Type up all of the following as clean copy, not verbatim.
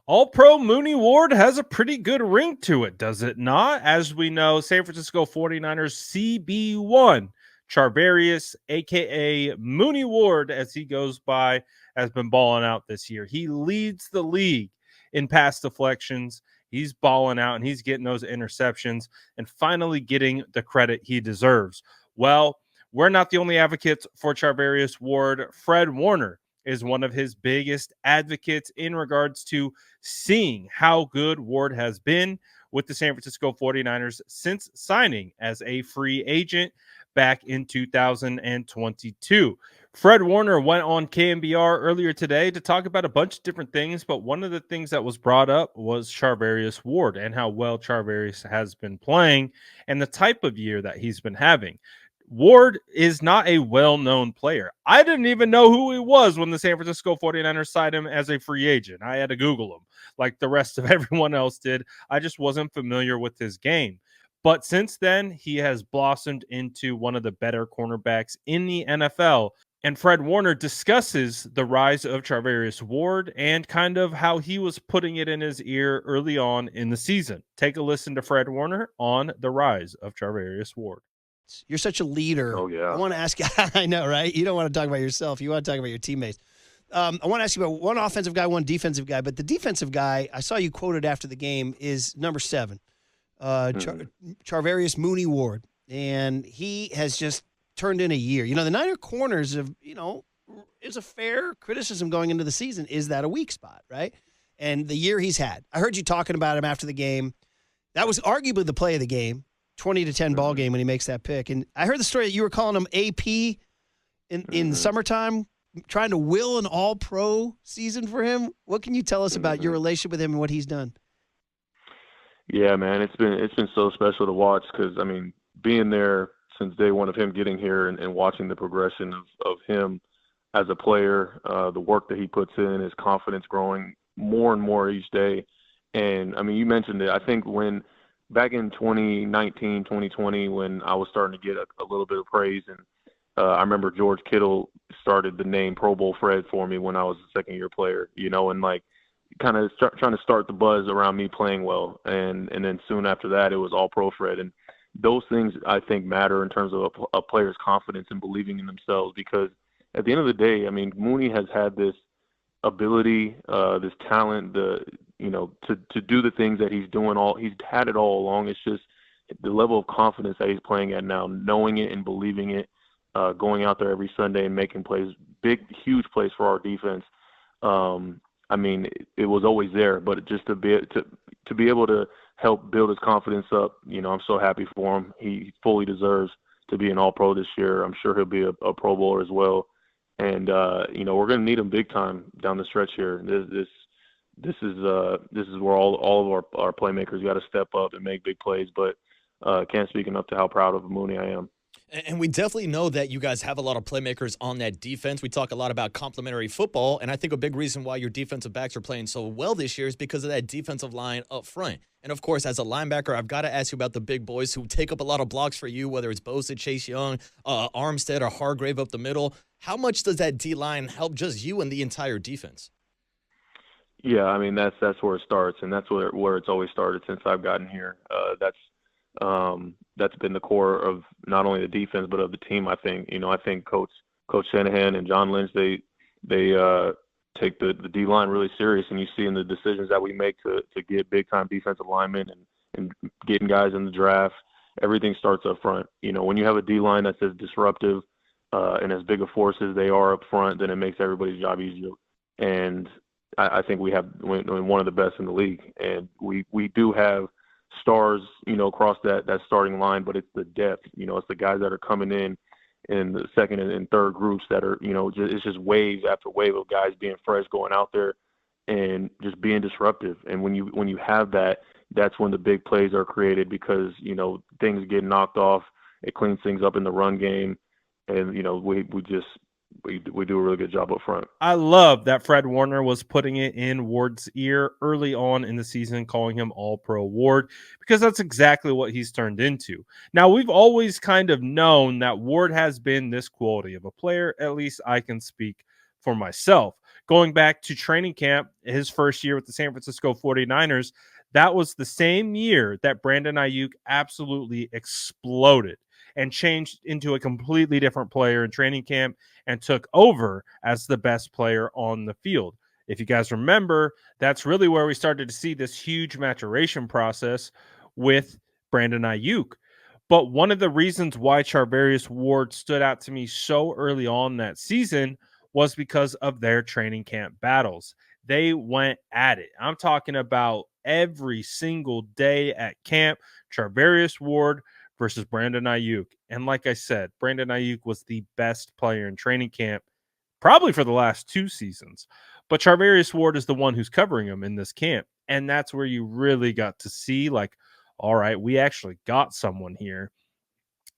All-Pro Mooney Ward has a pretty good ring to it, does it not? As we know, San Francisco 49ers CB1, Charvarius, a.k.a. Mooney Ward, as he goes by, has been balling out this year. He leads the league in pass deflections. He's balling out, and he's getting those interceptions and finally getting the credit he deserves. Well, we're not the only advocates for Charvarius Ward. Fred Warner is one of his biggest advocates in regards to seeing how good Ward has been with the San Francisco 49ers since signing as a free agent back in 2022. Fred Warner went on KMBR earlier today to talk about a bunch of different things, but one of the things that was brought up was Charvarius Ward and how well Charvarius has been playing and the type of year that he's been having. Ward is not a well-known player. I didn't even know who he was when the San Francisco 49ers signed him as a free agent. I had to Google him like the rest of everyone else did. I just wasn't familiar with his game. But since then, he has blossomed into one of the better cornerbacks in the NFL. And Fred Warner discusses the rise of Charvarius Ward and kind of how he was putting it in his ear early on in the season. Take a listen to Fred Warner on the rise of Charvarius Ward. You're such a leader. Oh, yeah. I want to ask you, I know, right? You don't want to talk about yourself. You want to talk about your teammates. I want to ask you about one offensive guy, one defensive guy. But the defensive guy, I saw you quoted after the game, is number 7, Charvarius Mooney Ward. And he has just turned in a year. You know, the Niner corners have, is a fair criticism going into the season. Is that a weak spot, right? And the year he's had. I heard you talking about him after the game. That was arguably the play of the game. 20-10 ball game when he makes that pick. And I heard the story that you were calling him AP in summertime, trying to will an all-pro season for him. What can you tell us about your relationship with him and what he's done? Yeah, man, it's been so special to watch because, I mean, being there since day one of him getting here and watching the progression of him as a player, the work that he puts in, his confidence growing more and more each day. And, I mean, you mentioned it. I think back in 2019, 2020, when I was starting to get a little bit of praise, and I remember George Kittle started the name Pro Bowl Fred for me when I was a second-year player, and like kind of trying to start the buzz around me playing well. And then soon after that, it was All-Pro Fred. And those things, I think, matter in terms of a player's confidence and believing in themselves because at the end of the day, I mean, Mooney has had this ability, this talent, to do the things that he's doing. He's had it all along. It's just the level of confidence that he's playing at now, knowing it and believing it, going out there every Sunday and making plays, big, huge plays for our defense. I mean, it was always there, but just to be able to help build his confidence up, I'm so happy for him. He fully deserves to be an All-Pro this year. I'm sure he'll be a Pro Bowler as well. And we're going to need him big time down the stretch here. This is where all of our playmakers got to step up and make big plays. But can't speak enough to how proud of Mooney I am. And we definitely know that you guys have a lot of playmakers on that defense. We talk a lot about complementary football, and I think a big reason why your defensive backs are playing so well this year is because of that defensive line up front. And, of course, as a linebacker, I've got to ask you about the big boys who take up a lot of blocks for you, whether it's Bosa, Chase Young, Armstead, or Hargrave up the middle. How much does that D-line help just you and the entire defense? Yeah, I mean, that's where it starts, and that's where it's always started since I've gotten here. That's been the core of not only the defense but of the team. I think I think Coach Shanahan and John Lynch they take the D line really serious, and you see in the decisions that we make to get big time defensive linemen and getting guys in the draft. Everything starts up front. When you have a D line that's as disruptive and as big a force as they are up front, then it makes everybody's job easier. And I think we have one of the best in the league, and we do have stars, across that starting line, but it's the depth. It's the guys that are coming in the second and third groups that are, it's just wave after wave of guys being fresh, going out there and just being disruptive. And when you have that, that's when the big plays are created because, things get knocked off. It cleans things up in the run game. And, we do a really good job up front. I love that Fred Warner was putting it in Ward's ear early on in the season, calling him All-Pro Ward, because that's exactly what he's turned into. Now, we've always kind of known that Ward has been this quality of a player. At least I can speak for myself. going back to training camp, his first year with the San Francisco 49ers, that was the same year that Brandon Ayuk absolutely exploded and changed into a completely different player in training camp and took over as the best player on the field. If you guys remember, that's really where we started to see this huge maturation process with Brandon Ayuk. But one of the reasons why Charvarius Ward stood out to me so early on that season was because of their training camp battles. They went at it. I'm talking about every single day at camp, Charvarius Ward versus Brandon Ayuk. And like I said, Brandon Ayuk was the best player in training camp, probably for the last 2 seasons. But Charvarius Ward is the one who's covering him in this camp. And that's where you really got to see, like, all right, we actually got someone here.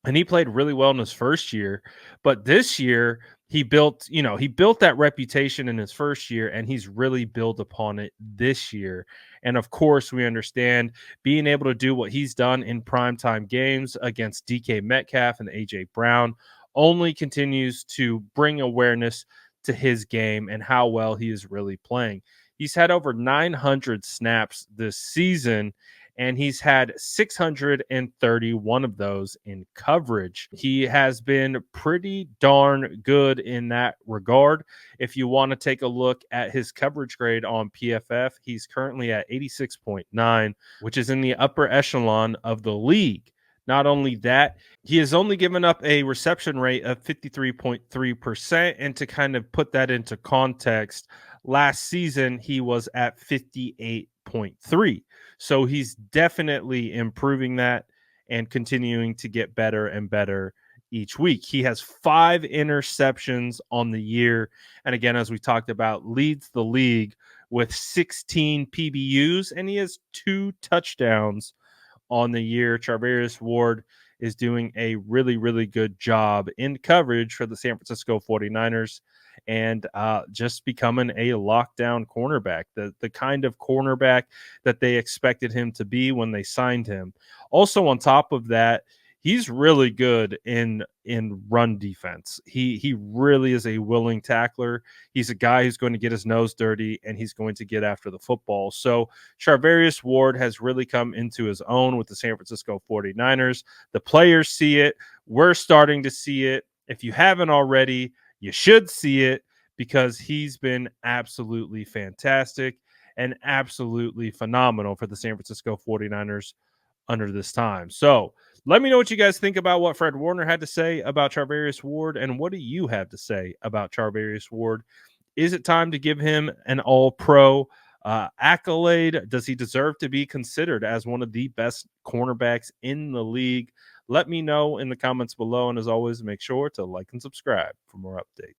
And he played really well in his first year, but this year he built that reputation in his first year, and he's really built upon it this year. And of course, we understand being able to do what he's done in primetime games against DK Metcalf and AJ Brown only continues to bring awareness to his game and how well he is really playing. He's had over 900 snaps this season, and he's had 631 of those in coverage. He has been pretty darn good in that regard. If you want to take a look at his coverage grade on PFF, he's currently at 86.9, which is in the upper echelon of the league. Not only that, he has only given up a reception rate of 53.3%. And to kind of put that into context, last season he was at 58.3. So he's definitely improving that and continuing to get better and better each week. He has 5 interceptions on the year. And again, as we talked about, leads the league with 16 PBUs, and he has 2 touchdowns on the year. Charvarius Ward is doing a really, really good job in coverage for the San Francisco 49ers and just becoming a lockdown cornerback, the kind of cornerback that they expected him to be when they signed him. Also, on top of that, he's really good in run defense. He really is a willing tackler. He's a guy who's going to get his nose dirty, and he's going to get after the football. So Charvarius Ward has really come into his own with the San Francisco 49ers. The players see it. We're starting to see it. If you haven't already, you should see it, because he's been absolutely fantastic and absolutely phenomenal for the San Francisco 49ers under this time. So let me know what you guys think about what Fred Warner had to say about Charvarius Ward, and what do you have to say about Charvarius Ward? Is it time to give him an All-Pro accolade? Does he deserve to be considered as one of the best cornerbacks in the league? Let me know in the comments below, and as always, make sure to like and subscribe for more updates.